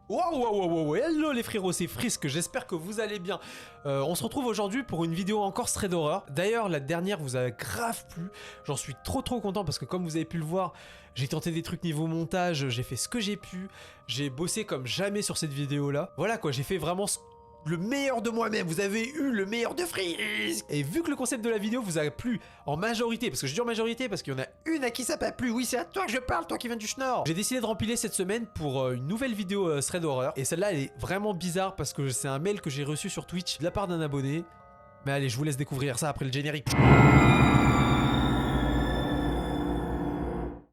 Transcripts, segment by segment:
Wow, hello les frérots, c'est Frisk, j'espère que vous allez bien. On se retrouve aujourd'hui pour une vidéo encore thread horreur. D'ailleurs, la dernière vous a grave plu, j'en suis trop content parce que comme vous avez pu le voir, j'ai tenté des trucs niveau montage, j'ai fait ce que j'ai pu, j'ai bossé comme jamais sur cette vidéo là. Voilà quoi, j'ai fait vraiment le meilleur de moi-même, vous avez eu le meilleur de Frisk. Et vu que le concept de la vidéo vous a plu en majorité, parce que je dis en majorité parce qu'il y en a une à qui ça n'a pas plu, oui c'est à toi que je parle, toi qui viens du Schnorr. J'ai décidé de rempiler cette semaine pour une nouvelle vidéo thread horreur. Et celle-là elle est vraiment bizarre parce que c'est un mail que j'ai reçu sur Twitch de la part d'un abonné. Mais allez, je vous laisse découvrir ça après le générique.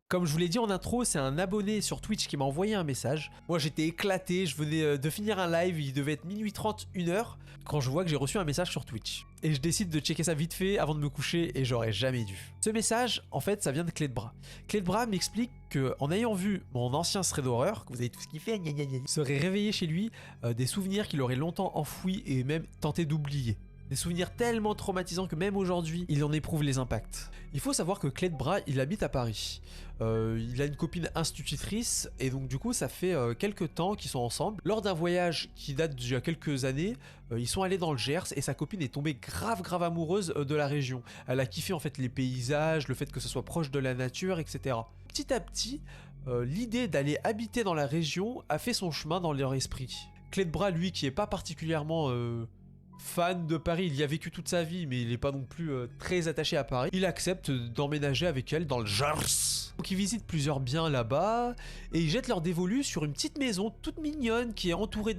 Comme je vous l'ai dit en intro, c'est un abonné sur Twitch qui m'a envoyé un message. Moi j'étais éclaté, je venais de finir un live, il devait être minuit 30, 1h, quand je vois que j'ai reçu un message sur Twitch. Et je décide de checker ça vite fait avant de me coucher et j'aurais jamais dû. Ce message, en fait, ça vient de Clé de Bras. Clé de Bras m'explique qu'en ayant vu mon ancien thread d'horreur, que vous avez tout ce qu'il fait, serait réveillé chez lui des souvenirs qu'il aurait longtemps enfouis et même tenté d'oublier. Des souvenirs tellement traumatisants que même aujourd'hui, il en éprouve les impacts. Il faut savoir que Clé de Bras, il habite à Paris. Il a une copine institutrice et donc du coup ça fait quelques temps qu'ils sont ensemble. Lors d'un voyage qui date d'il y a quelques années, ils sont allés dans le Gers et sa copine est tombée grave amoureuse de la région. Elle a kiffé en fait les paysages, le fait que ce soit proche de la nature, etc. Petit à petit, l'idée d'aller habiter dans la région a fait son chemin dans leur esprit. Clé de Bras, lui, qui est pas particulièrement fan de Paris, il y a vécu toute sa vie, mais il n'est pas non plus très attaché à Paris. Il accepte d'emménager avec elle dans le Gers. Donc ils visitent plusieurs biens là-bas, et ils jettent leur dévolu sur une petite maison toute mignonne qui est entourée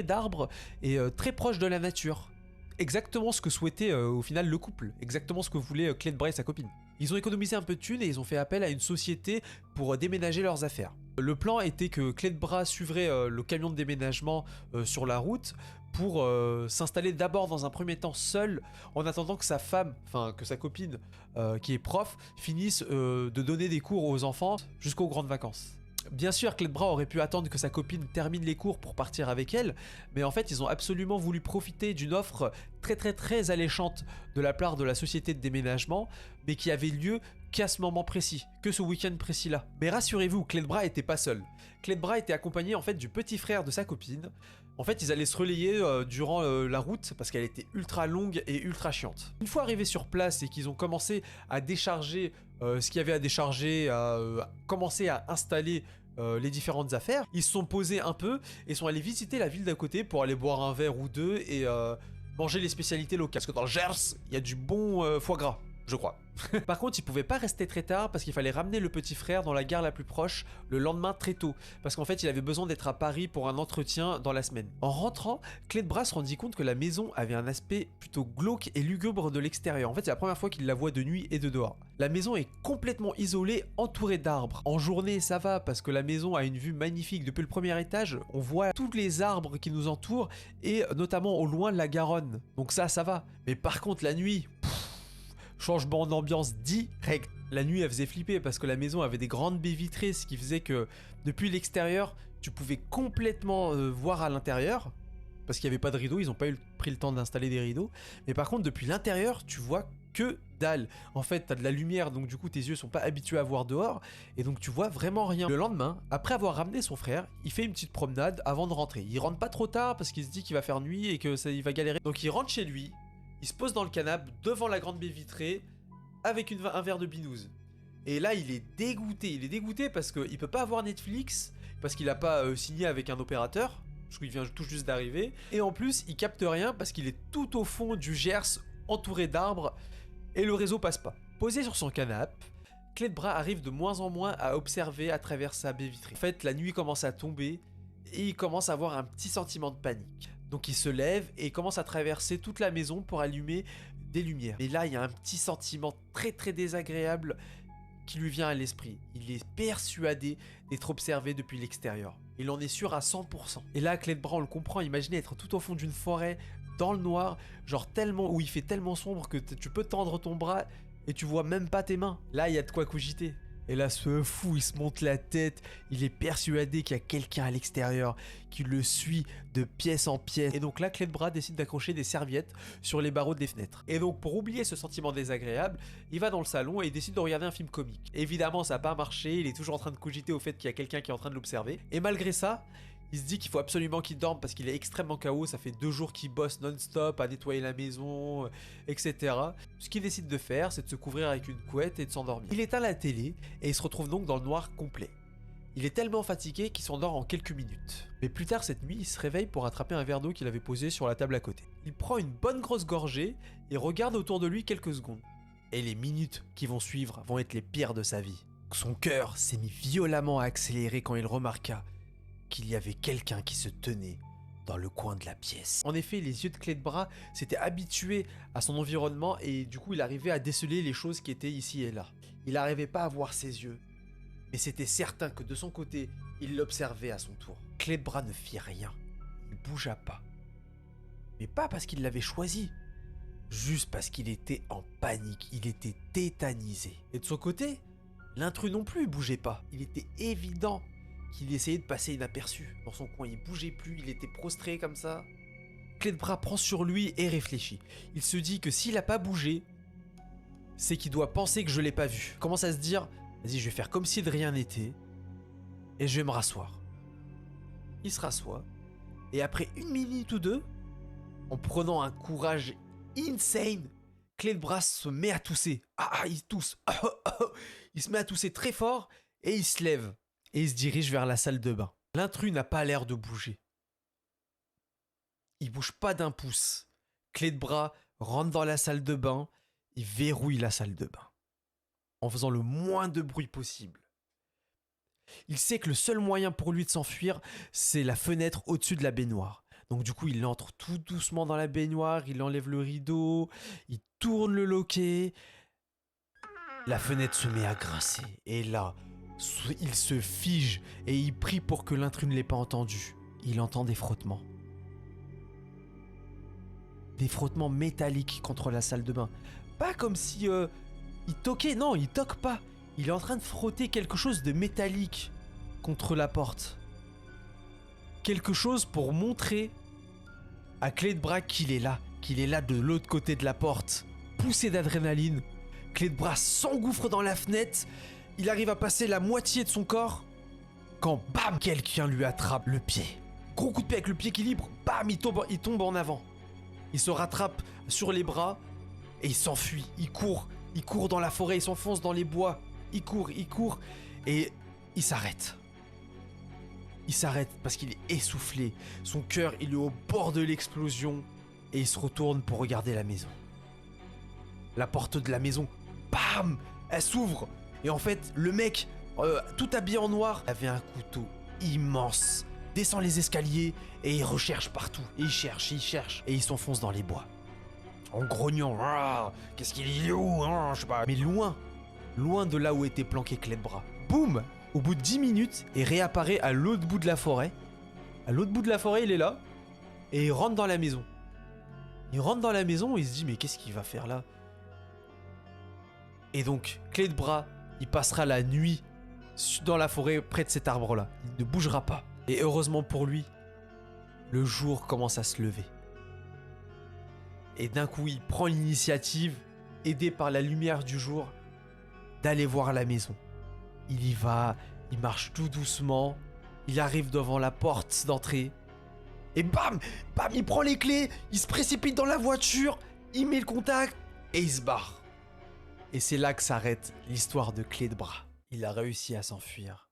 d'arbres et très proche de la nature. Exactement ce que souhaitait au final le couple, exactement ce que voulait Clé de Bras et sa copine. Ils ont économisé un peu de thunes et ils ont fait appel à une société pour déménager leurs affaires. Le plan était que Clé de Bras suivrait le camion de déménagement sur la route pour s'installer d'abord dans un premier temps seul en attendant que sa femme, enfin que sa copine qui est prof, finisse de donner des cours aux enfants jusqu'aux grandes vacances. Bien sûr, Clé de Bras aurait pu attendre que sa copine termine les cours pour partir avec elle, mais en fait ils ont absolument voulu profiter d'une offre très alléchante de la part de la société de déménagement, mais qui avait lieu qu'à ce moment précis, que ce week-end précis là. Mais rassurez-vous, Clé de Bras était pas seul. Clé de Bras était accompagné en fait du petit frère de sa copine. En fait ils allaient se relayer durant la route parce qu'elle était ultra longue et ultra chiante. Une fois arrivés sur place et qu'ils ont commencé à décharger ce qu'il y avait à décharger, à commencer à installer les différentes affaires, ils se sont posés un peu et sont allés visiter la ville d'à côté pour aller boire un verre ou deux et manger les spécialités locales. Parce que dans le Gers, il y a du bon foie gras, je crois. Par contre, ils pouvaient pas rester très tard parce qu'il fallait ramener le petit frère dans la gare la plus proche le lendemain très tôt. Parce qu'en fait, il avait besoin d'être à Paris pour un entretien dans la semaine. En rentrant, Clé de Bras se rendit compte que la maison avait un aspect plutôt glauque et lugubre de l'extérieur. En fait, c'est la première fois qu'il la voit de nuit et de dehors. La maison est complètement isolée, entourée d'arbres. En journée, ça va parce que la maison a une vue magnifique. Depuis le premier étage, on voit tous les arbres qui nous entourent et notamment au loin la Garonne. Donc ça va. Mais par contre, la nuit... changement d'ambiance direct. La nuit elle faisait flipper parce que la maison avait des grandes baies vitrées, ce qui faisait que depuis l'extérieur tu pouvais complètement voir à l'intérieur parce qu'il n'y avait pas de rideaux, ils n'ont pas pris le temps d'installer des rideaux. Mais par contre depuis l'intérieur tu vois que dalle. En fait t'as de la lumière donc du coup tes yeux sont pas habitués à voir dehors et donc tu vois vraiment rien. Le lendemain, après avoir ramené son frère, il fait une petite promenade avant de rentrer. Il rentre pas trop tard parce qu'il se dit qu'il va faire nuit et que ça il va galérer. Donc il rentre chez lui. Il se pose dans le canapé devant la grande baie vitrée avec un verre de binouze. Et là il est dégoûté parce qu'il peut pas avoir Netflix parce qu'il a pas signé avec un opérateur parce qu'il vient tout juste d'arriver. Et en plus il capte rien parce qu'il est tout au fond du Gers entouré d'arbres et le réseau passe pas. Posé sur son canapé, Clé de Bras arrive de moins en moins à observer à travers sa baie vitrée. En fait la nuit commence à tomber et il commence à avoir un petit sentiment de panique. Donc il se lève et commence à traverser toute la maison pour allumer des lumières. Mais là, il y a un petit sentiment très désagréable qui lui vient à l'esprit. Il est persuadé d'être observé depuis l'extérieur. Il en est sûr à 100%. Et là, Clé de Bras, on le comprend, imaginez être tout au fond d'une forêt, dans le noir, genre tellement, où il fait tellement sombre que tu peux tendre ton bras et tu vois même pas tes mains. Là, il y a de quoi cogiter. Et là, ce fou, il se monte la tête, il est persuadé qu'il y a quelqu'un à l'extérieur qui le suit de pièce en pièce. Et donc là, Clé de Bras décide d'accrocher des serviettes sur les barreaux des fenêtres. Et donc, pour oublier ce sentiment désagréable, il va dans le salon et il décide de regarder un film comique. Évidemment, ça n'a pas marché, il est toujours en train de cogiter au fait qu'il y a quelqu'un qui est en train de l'observer. Et malgré ça, Il se dit qu'il faut absolument qu'il dorme parce qu'il est extrêmement KO, ça fait 2 jours qu'il bosse non-stop à nettoyer la maison, etc. Ce qu'il décide de faire, c'est de se couvrir avec une couette et de s'endormir. Il éteint la télé et il se retrouve donc dans le noir complet. Il est tellement fatigué qu'il s'endort en quelques minutes. Mais plus tard cette nuit, il se réveille pour attraper un verre d'eau qu'il avait posé sur la table à côté. Il prend une bonne grosse gorgée et regarde autour de lui quelques secondes. Et les minutes qui vont suivre vont être les pires de sa vie. Son cœur s'est mis violemment à accélérer quand il remarqua qu'il y avait quelqu'un qui se tenait dans le coin de la pièce. En effet, les yeux de Clé-de-Bras s'étaient habitués à son environnement et du coup il arrivait à déceler les choses qui étaient ici et là. Il n'arrivait pas à voir ses yeux, mais c'était certain que de son côté, il l'observait à son tour. Clé-de-Bras ne fit rien, il ne bougea pas. Mais pas parce qu'il l'avait choisi, juste parce qu'il était en panique, il était tétanisé. Et de son côté, l'intrus non plus bougeait pas, il était évident qu'il essayait de passer inaperçu. Dans son coin, il bougeait plus, il était prostré comme ça. Clé-de-Bras prend sur lui et réfléchit. Il se dit que s'il a pas bougé, c'est qu'il doit penser que je l'ai pas vu. Il commence à se dire, vas-y, je vais faire comme si de rien n'était, et je vais me rasseoir. Il se rassoit, et après 1 minute ou 2, en prenant un courage insane, Clé-de-Bras se met à tousser. Il tousse. Il se met à tousser très fort, et il se lève. Et il se dirige vers la salle de bain. L'intrus n'a pas l'air de bouger. Il bouge pas d'un pouce. Clé-de-Bras rentre dans la salle de bain, il verrouille la salle de bain, en faisant le moins de bruit possible. Il sait que le seul moyen pour lui de s'enfuir, c'est la fenêtre au-dessus de la baignoire. Donc du coup, il entre tout doucement dans la baignoire, il enlève le rideau, il tourne le loquet. La fenêtre se met à grincer, et là, il se fige et il prie pour que l'intrus ne l'ait pas entendu. Il entend des frottements. Des frottements métalliques contre la salle de bain. Pas comme si il toquait, non, il toque pas. Il est en train de frotter quelque chose de métallique contre la porte. Quelque chose pour montrer à Clé-de-Bras qu'il est là de l'autre côté de la porte. Poussé d'adrénaline, Clé-de-Bras s'engouffre dans la fenêtre. Il arrive à passer la moitié de son corps quand, bam, quelqu'un lui attrape le pied. Gros coup de pied avec le pied qui libre, bam, il tombe en avant. Il se rattrape sur les bras et il s'enfuit. Il court dans la forêt, il s'enfonce dans les bois. Il court et il s'arrête. Il s'arrête parce qu'il est essoufflé. Son cœur, il est au bord de l'explosion et il se retourne pour regarder la maison. La porte de la maison, bam, elle s'ouvre. Et en fait, le mec, tout habillé en noir, avait un couteau immense, descend les escaliers et il recherche partout. Et il cherche et il s'enfonce dans les bois. En grognant, qu'est-ce qu'il est où, je sais pas. Mais loin de là où était planqué Clé-de-Bras. Boum, au bout de 10 minutes, il réapparaît à l'autre bout de la forêt. À l'autre bout de la forêt, il est là et il rentre dans la maison. Il rentre dans la maison et il se dit mais qu'est-ce qu'il va faire là? Et donc, Clé-de-Bras, il passera la nuit dans la forêt près de cet arbre-là. Il ne bougera pas. Et heureusement pour lui, le jour commence à se lever. Et d'un coup, il prend l'initiative, aidé par la lumière du jour, d'aller voir la maison. Il y va, il marche tout doucement, il arrive devant la porte d'entrée. Et bam, il prend les clés, il se précipite dans la voiture, il met le contact et il se barre. Et c'est là que s'arrête l'histoire de Clé-de-Bras. Il a réussi à s'enfuir.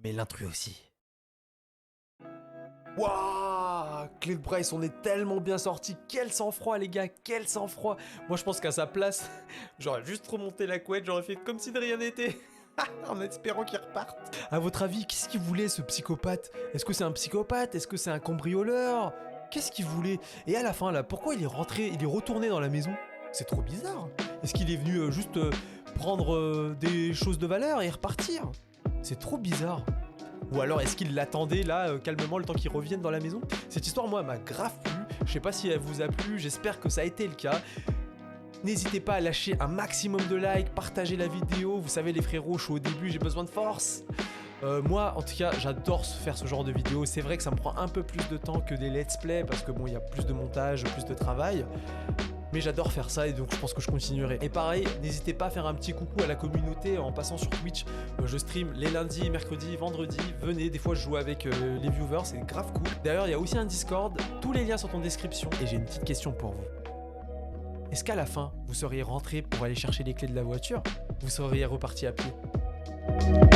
Mais l'intrus aussi. Waouh, Clé-de-Bras, il s'en est tellement bien sorti. Quel sang-froid, les gars, quel sang-froid. Moi, je pense qu'à sa place, j'aurais juste remonté la couette, j'aurais fait comme si de rien n'était. En espérant qu'il reparte. À votre avis, qu'est-ce qu'il voulait, ce psychopathe? Est-ce que c'est un psychopathe? Est-ce que c'est un cambrioleur? Qu'est-ce qu'il voulait? Et à la fin, là, pourquoi il est rentré, il est retourné dans la maison? C'est trop bizarre. Est-ce qu'il est venu juste prendre des choses de valeur et repartir? C'est trop bizarre. Ou alors est-ce qu'il l'attendait là calmement le temps qu'il revienne dans la maison? Cette histoire, moi, m'a grave plu. Je sais pas si elle vous a plu, j'espère que ça a été le cas. N'hésitez pas à lâcher un maximum de likes, partager la vidéo. Vous savez les frérots, je suis au début, j'ai besoin de force. Moi, en tout cas, j'adore faire ce genre de vidéos. C'est vrai que ça me prend un peu plus de temps que des let's play parce que bon, il y a plus de montage, plus de travail. mais j'adore faire ça et donc je pense que je continuerai. Et pareil, n'hésitez pas à faire un petit coucou à la communauté en passant sur Twitch. Je stream les lundis, mercredis, vendredis. Venez, des fois je joue avec les viewers, c'est grave cool. D'ailleurs, il y a aussi un Discord, tous les liens sont en description. Et j'ai une petite question pour vous. Est-ce qu'à la fin, vous seriez rentré pour aller chercher les clés de la voiture? Vous seriez reparti à pied?